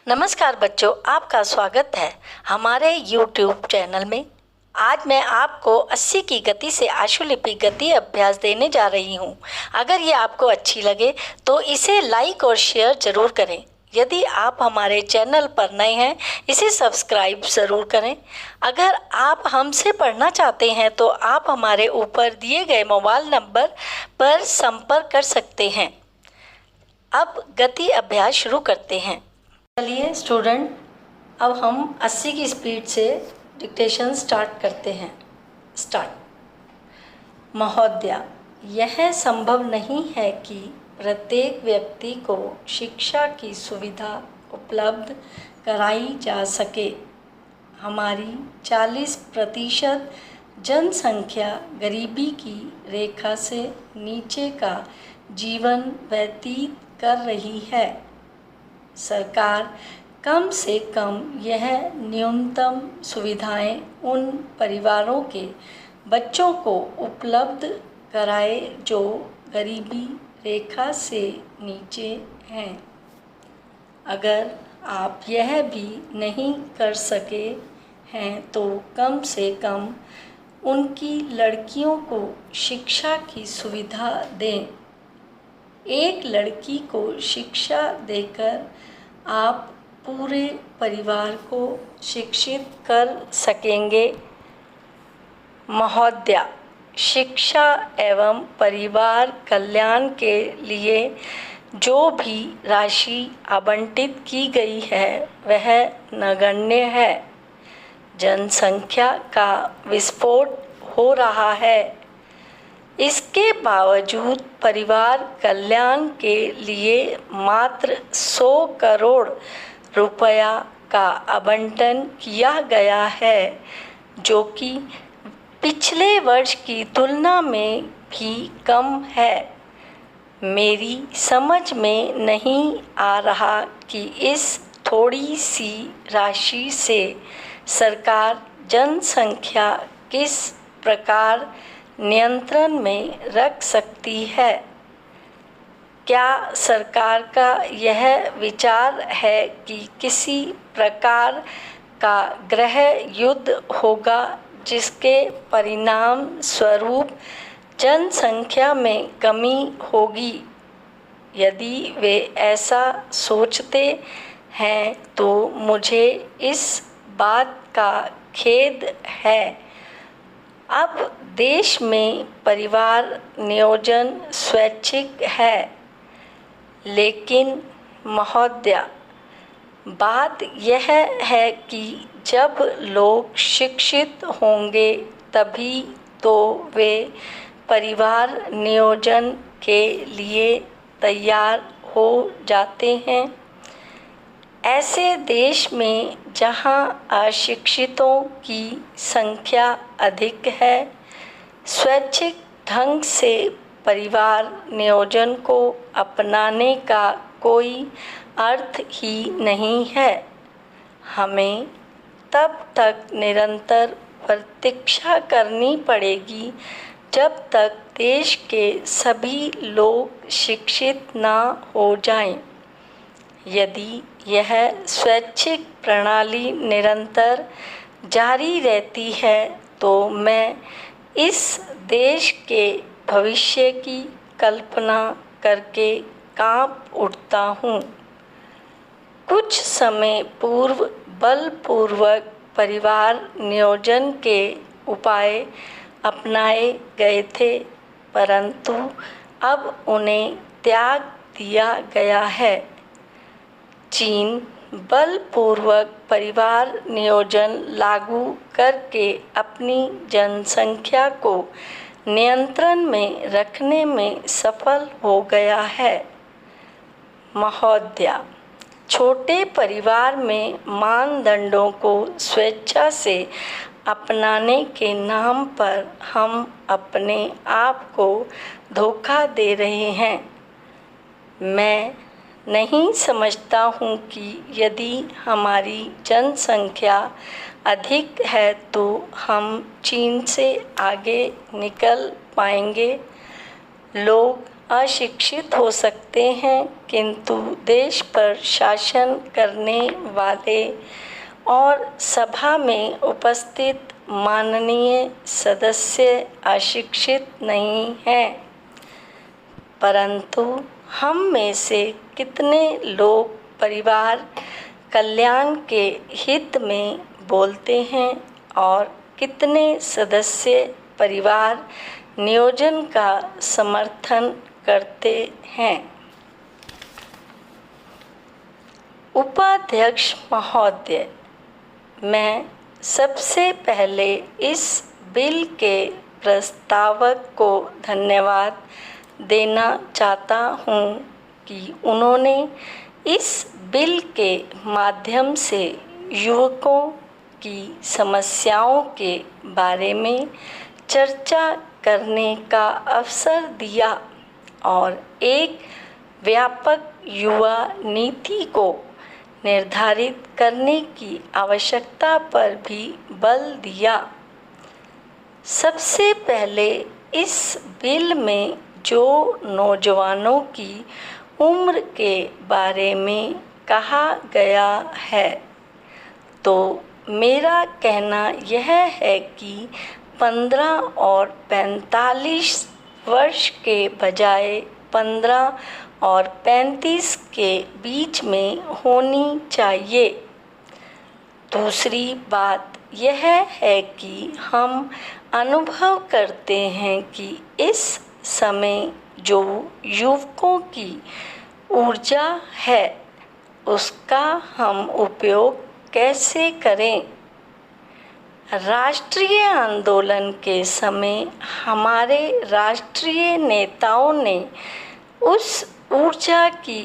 नमस्कार बच्चों, आपका स्वागत है हमारे YouTube चैनल में। आज मैं आपको 80 की गति से आशुलिपि गति अभ्यास देने जा रही हूँ। अगर ये आपको अच्छी लगे तो इसे लाइक और शेयर ज़रूर करें। यदि आप हमारे चैनल पर नए हैं, इसे सब्सक्राइब ज़रूर करें। अगर आप हमसे पढ़ना चाहते हैं तो आप हमारे ऊपर दिए गए मोबाइल नंबर पर संपर्क कर सकते हैं। अब गति अभ्यास शुरू करते हैं। चलिए स्टूडेंट, अब हम 80 की स्पीड से डिक्टेशन स्टार्ट करते हैं। स्टार्ट। महोदया, यह संभव नहीं है कि प्रत्येक व्यक्ति को शिक्षा की सुविधा उपलब्ध कराई जा सके। हमारी 40% जनसंख्या गरीबी की रेखा से नीचे का जीवन व्यतीत कर रही है। सरकार कम से कम यह न्यूनतम सुविधाएं उन परिवारों के बच्चों को उपलब्ध कराए जो गरीबी रेखा से नीचे हैं। अगर आप यह भी नहीं कर सके हैं तो कम से कम उनकी लड़कियों को शिक्षा की सुविधा दें। एक लड़की को शिक्षा देकर आप पूरे परिवार को शिक्षित कर सकेंगे। महोदया, शिक्षा एवं परिवार कल्याण के लिए जो भी राशि आवंटित की गई है वह नगण्य है। जनसंख्या का विस्फोट हो रहा है। इसके बावजूद परिवार कल्याण के लिए मात्र 100 करोड़ रुपया का आवंटन किया गया है, जो कि पिछले वर्ष की तुलना में भी कम है। मेरी समझ में नहीं आ रहा कि इस थोड़ी सी राशि से सरकार जनसंख्या किस प्रकार नियंत्रण में रख सकती है। क्या सरकार का यह विचार है कि किसी प्रकार का गृह युद्ध होगा जिसके परिणाम स्वरूप जनसंख्या में कमी होगी? यदि वे ऐसा सोचते हैं तो मुझे इस बात का खेद है। अब देश में परिवार नियोजन स्वैच्छिक है, लेकिन महोदया, बात यह है कि जब लोग शिक्षित होंगे तभी तो वे परिवार नियोजन के लिए तैयार हो जाते हैं। ऐसे देश में जहां अशिक्षितों की संख्या अधिक है, स्वैच्छिक ढंग से परिवार नियोजन को अपनाने का कोई अर्थ ही नहीं है। हमें तब तक निरंतर प्रतीक्षा करनी पड़ेगी जब तक देश के सभी लोग शिक्षित ना हो जाएं। यदि यह स्वैच्छिक प्रणाली निरंतर जारी रहती है तो मैं इस देश के भविष्य की कल्पना करके कांप उठता हूँ। कुछ समय पूर्व बलपूर्वक परिवार नियोजन के उपाय अपनाए गए थे, परंतु अब उन्हें त्याग दिया गया है। चीन बलपूर्वक परिवार नियोजन लागू करके अपनी जनसंख्या को नियंत्रण में रखने में सफल हो गया है। महोदया, छोटे परिवार में मानदंडों को स्वेच्छा से अपनाने के नाम पर हम अपने आप को धोखा दे रहे हैं। मैं नहीं समझता हूँ कि यदि हमारी जनसंख्या अधिक है तो हम चीन से आगे निकल पाएंगे। लोग अशिक्षित हो सकते हैं, किंतु देश पर शासन करने वाले और सभा में उपस्थित माननीय सदस्य अशिक्षित नहीं हैं। परंतु हम में से कितने लोग परिवार कल्याण के हित में बोलते हैं और कितने सदस्य परिवार नियोजन का समर्थन करते हैं। उपाध्यक्ष महोदय, मैं सबसे पहले इस बिल के प्रस्तावक को धन्यवाद देना चाहता हूँ कि उन्होंने इस बिल के माध्यम से युवकों की समस्याओं के बारे में चर्चा करने का अवसर दिया और एक व्यापक युवा नीति को निर्धारित करने की आवश्यकता पर भी बल दिया। सबसे पहले इस बिल में जो नौजवानों की उम्र के बारे में कहा गया है, तो मेरा कहना यह है कि 15 और 45 वर्ष के बजाय 15 और 35 के बीच में होनी चाहिए। दूसरी बात यह है कि हम अनुभव करते हैं कि इस समय जो युवकों की ऊर्जा है उसका हम उपयोग कैसे करें। राष्ट्रीय आंदोलन के समय हमारे राष्ट्रीय नेताओं ने उस ऊर्जा की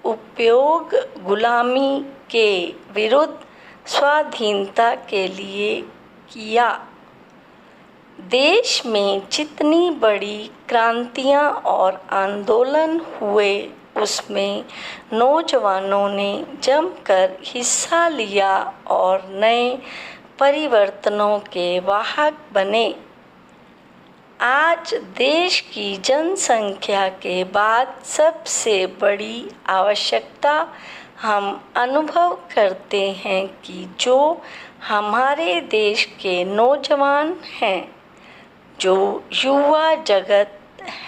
उपयोग गुलामी के विरुद्ध स्वाधीनता के लिए किया। देश में जितनी बड़ी क्रांतियां और आंदोलन हुए उसमें नौजवानों ने जमकर हिस्सा लिया और नए परिवर्तनों के वाहक बने। आज देश की जनसंख्या के बाद सबसे बड़ी आवश्यकता हम अनुभव करते हैं कि जो हमारे देश के नौजवान हैं, जो युवा जगत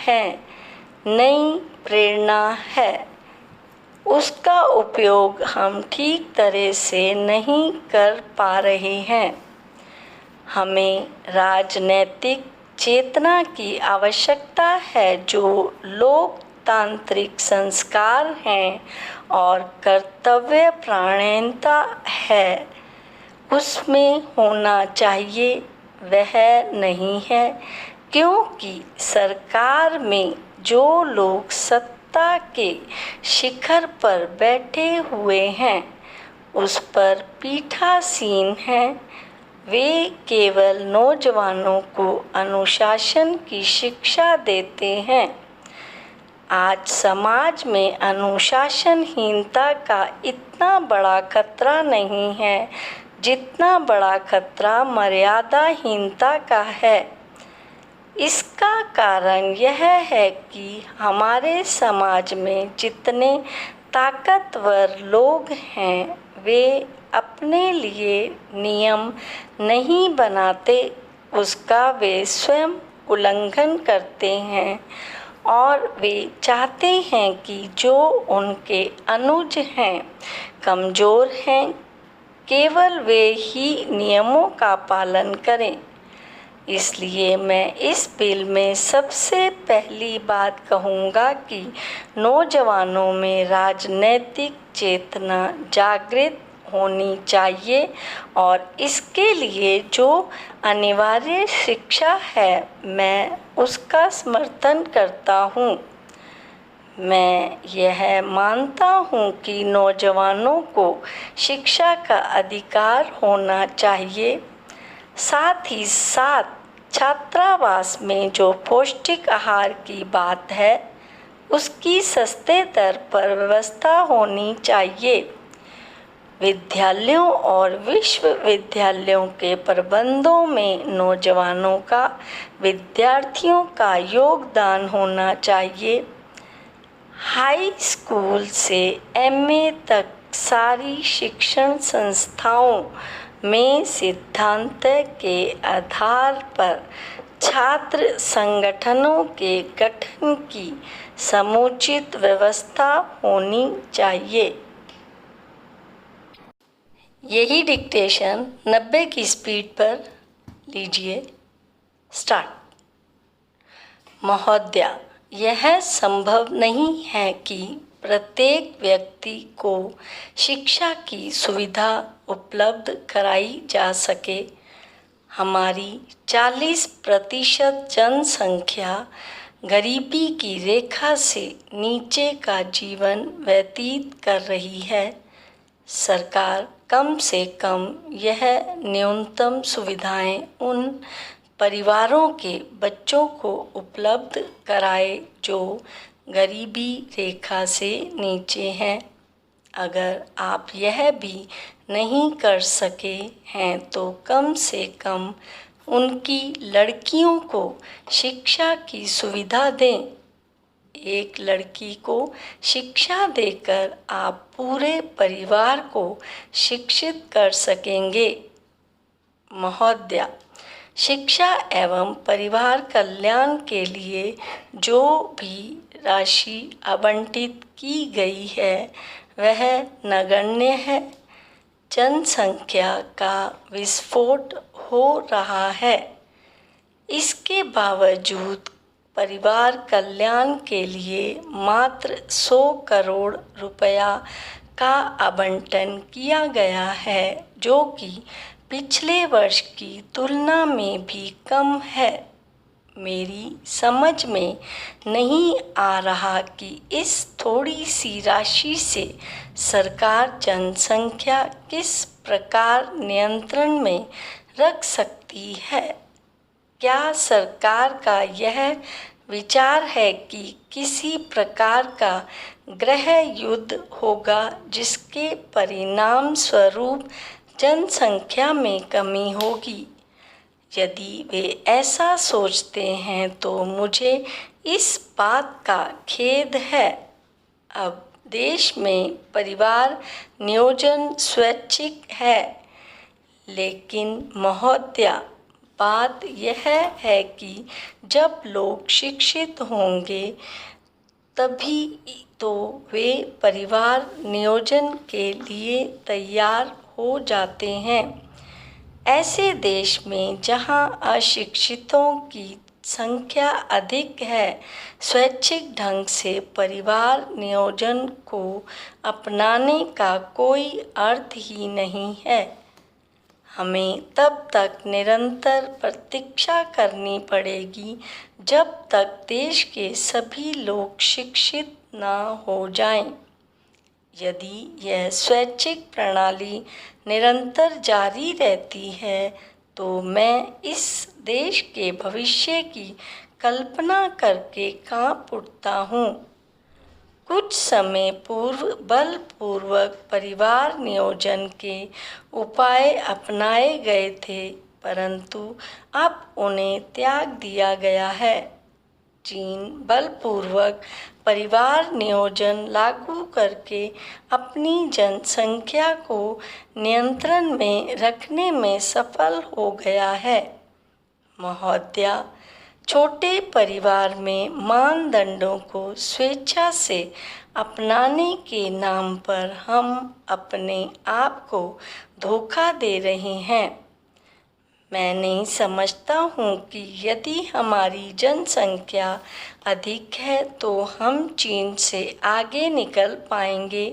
है, नई प्रेरणा है, उसका उपयोग हम ठीक तरह से नहीं कर पा रहे हैं। हमें राजनैतिक चेतना की आवश्यकता है जो लोकतांत्रिक संस्कार हैं और कर्तव्य परायणता है उसमें होना चाहिए, वह नहीं है। क्योंकि सरकार में जो लोग सत्ता के शिखर पर बैठे हुए हैं उस पर पीठासीन हैं। वे केवल नौजवानों को अनुशासन की शिक्षा देते हैं। आज समाज में अनुशासनहीनता का इतना बड़ा खतरा नहीं है जितना बड़ा खतरा मर्यादाहीनता का है। इसका कारण यह है कि हमारे समाज में जितने ताकतवर लोग हैं वे अपने लिए नियम नहीं बनाते, उसका वे स्वयं उल्लंघन करते हैं और वे चाहते हैं कि जो उनके अनुज हैं, कमज़ोर हैं, केवल वे ही नियमों का पालन करें। इसलिए मैं इस बिल में सबसे पहली बात कहूँगा कि नौजवानों में राजनैतिक चेतना जागृत होनी चाहिए और इसके लिए जो अनिवार्य शिक्षा है मैं उसका समर्थन करता हूँ। मैं यह मानता हूँ कि नौजवानों को शिक्षा का अधिकार होना चाहिए। साथ ही साथ छात्रावास में जो पौष्टिक आहार की बात है उसकी सस्ते दर पर व्यवस्था होनी चाहिए। विद्यालयों और विश्वविद्यालयों के प्रबंधों में नौजवानों का, विद्यार्थियों का योगदान होना चाहिए। हाई स्कूल से एमए तक सारी शिक्षण संस्थाओं में सिद्धांत के आधार पर छात्र संगठनों के गठन की समुचित व्यवस्था होनी चाहिए। यही डिक्टेशन 90 की स्पीड पर लीजिए। स्टार्ट। महोदया, यह संभव नहीं है कि प्रत्येक व्यक्ति को शिक्षा की सुविधा उपलब्ध कराई जा सके। हमारी 40% जनसंख्या गरीबी की रेखा से नीचे का जीवन व्यतीत कर रही है। सरकार कम से कम यह न्यूनतम सुविधाएं उन परिवारों के बच्चों को उपलब्ध कराए जो गरीबी रेखा से नीचे हैं। अगर आप यह भी नहीं कर सके हैं तो कम से कम उनकी लड़कियों को शिक्षा की सुविधा दें। एक लड़की को शिक्षा देकर आप पूरे परिवार को शिक्षित कर सकेंगे। महोदया, शिक्षा एवं परिवार कल्याण के लिए जो भी राशि आवंटित की गई है वह नगण्य है। जनसंख्या का विस्फोट हो रहा है। इसके बावजूद परिवार कल्याण के लिए मात्र 100 करोड़ रुपया का आवंटन किया गया है, जो कि पिछले वर्ष की तुलना में भी कम है। मेरी समझ में नहीं आ रहा कि इस थोड़ी सी राशि से सरकार जनसंख्या किस प्रकार नियंत्रण में रख सकती है। क्या सरकार का यह विचार है कि किसी प्रकार का गृह युद्ध होगा जिसके परिणाम स्वरूप जनसंख्या में कमी होगी? यदि वे ऐसा सोचते हैं तो मुझे इस बात का खेद है। अब देश में परिवार नियोजन स्वैच्छिक है, लेकिन महोदया, बात यह है कि जब लोग शिक्षित होंगे तभी तो वे परिवार नियोजन के लिए तैयार हो जाते हैं। ऐसे देश में जहां अशिक्षितों की संख्या अधिक है, स्वैच्छिक ढंग से परिवार नियोजन को अपनाने का कोई अर्थ ही नहीं है। हमें तब तक निरंतर प्रतीक्षा करनी पड़ेगी जब तक देश के सभी लोग शिक्षित न हो जाएं। यदि यह स्वैच्छिक प्रणाली निरंतर जारी रहती है तो मैं इस देश के भविष्य की कल्पना करके कांप उठता हूँ। कुछ समय पूर्व बलपूर्वक परिवार नियोजन के उपाय अपनाए गए थे, परंतु अब उन्हें त्याग दिया गया है। चीन बलपूर्वक परिवार नियोजन लागू करके अपनी जनसंख्या को नियंत्रण में रखने में सफल हो गया है। महोदया, छोटे परिवार में मानदंडों को स्वेच्छा से अपनाने के नाम पर हम अपने आप को धोखा दे रहे हैं। मैं नहीं समझता हूँ कि यदि हमारी जनसंख्या अधिक है तो हम चीन से आगे निकल पाएंगे।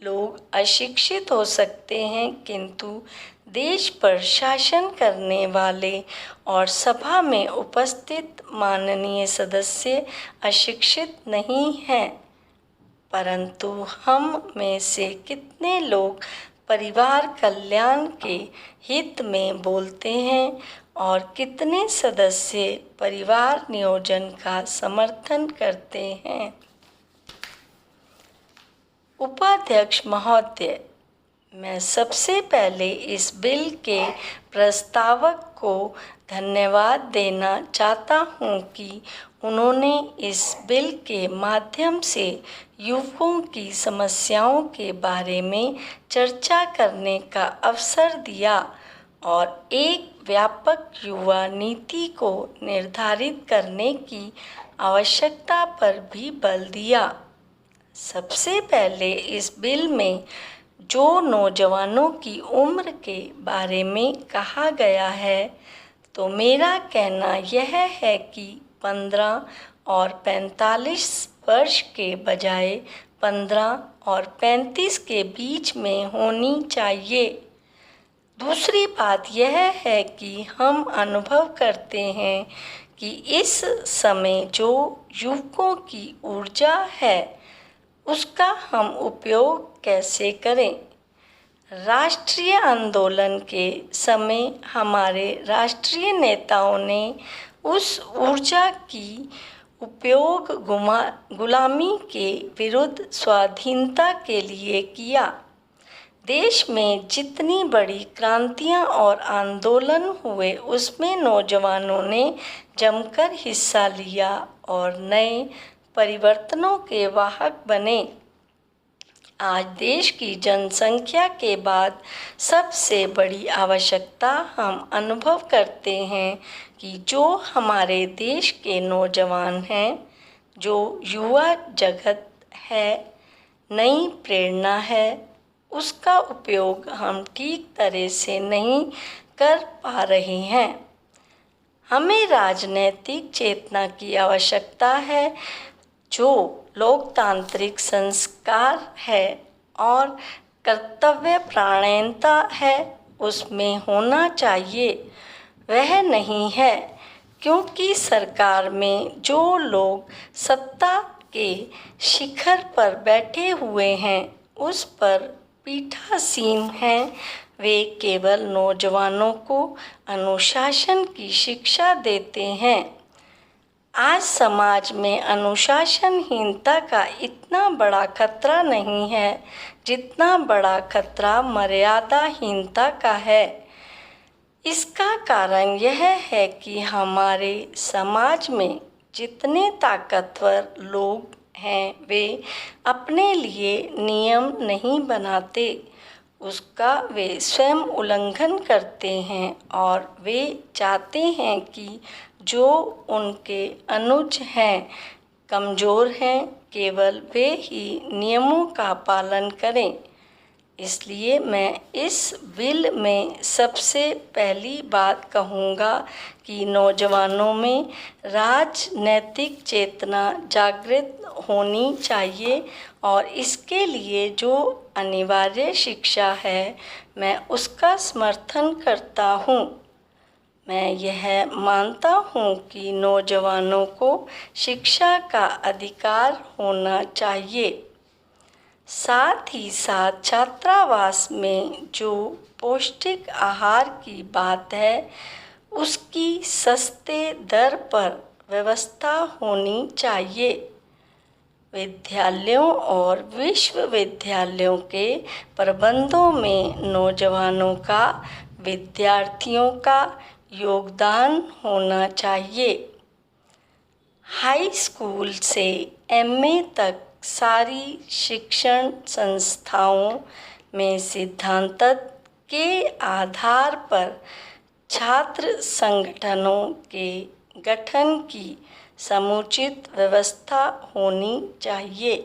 लोग अशिक्षित हो सकते हैं, किंतु देश पर शासन करने वाले और सभा में उपस्थित माननीय सदस्य अशिक्षित नहीं हैं। परंतु हम में से कितने लोग परिवार कल्याण के हित में बोलते हैं और कितने सदस्य परिवार नियोजन का समर्थन करते हैं? उपाध्यक्ष महोदय, मैं सबसे पहले इस बिल के प्रस्तावक को धन्यवाद देना चाहता हूं कि उन्होंने इस बिल के माध्यम से युवकों की समस्याओं के बारे में चर्चा करने का अवसर दिया और एक व्यापक युवा नीति को निर्धारित करने की आवश्यकता पर भी बल दिया। सबसे पहले इस बिल में जो नौजवानों की उम्र के बारे में कहा गया है, तो मेरा कहना यह है कि 15 और 45 वर्ष के बजाय 15 और 35 के बीच में होनी चाहिए। दूसरी बात यह है कि हम अनुभव करते हैं कि इस समय जो युवकों की ऊर्जा है उसका हम उपयोग कैसे करें। राष्ट्रीय आंदोलन के समय हमारे राष्ट्रीय नेताओं ने उस ऊर्जा की उपयोग गुलामी के विरुद्ध स्वाधीनता के लिए किया। देश में जितनी बड़ी क्रांतियां और आंदोलन हुए उसमें नौजवानों ने जमकर हिस्सा लिया और नए परिवर्तनों के वाहक बने। आज देश की जनसंख्या के बाद सबसे बड़ी आवश्यकता हम अनुभव करते हैं कि जो हमारे देश के नौजवान हैं, जो युवा जगत है, नई प्रेरणा है, उसका उपयोग हम ठीक तरह से नहीं कर पा रहे हैं। हमें राजनीतिक चेतना की आवश्यकता है, जो लोकतांत्रिक संस्कार है और कर्तव्य परायणता है उसमें होना चाहिए। वह नहीं है, क्योंकि सरकार में जो लोग सत्ता के शिखर पर बैठे हुए हैं उस पर पीठासीन हैं। वे केवल नौजवानों को अनुशासन की शिक्षा देते हैं। आज समाज में अनुशासनहीनता का इतना बड़ा खतरा नहीं है जितना बड़ा खतरा मर्यादाहीनता का है। इसका कारण यह है कि हमारे समाज में जितने ताकतवर लोग हैं वे अपने लिए नियम नहीं बनाते, उसका वे स्वयं उल्लंघन करते हैं और वे चाहते हैं कि जो उनके अनुज हैं, कमज़ोर हैं, केवल वे ही नियमों का पालन करें। इसलिए मैं इस बिल में सबसे पहली बात कहूँगा कि नौजवानों में राजनैतिक चेतना जागृत होनी चाहिए और इसके लिए जो अनिवार्य शिक्षा है मैं उसका समर्थन करता हूँ। मैं यह मानता हूँ कि नौजवानों को शिक्षा का अधिकार होना चाहिए। साथ ही साथ छात्रावास में जो पौष्टिक आहार की बात है उसकी सस्ते दर पर व्यवस्था होनी चाहिए। विद्यालयों और विश्वविद्यालयों के प्रबंधों में नौजवानों का, विद्यार्थियों का योगदान होना चाहिए। हाई स्कूल से एमए तक सारी शिक्षण संस्थाओं में सिद्धांत के आधार पर छात्र संगठनों के गठन की समुचित व्यवस्था होनी चाहिए।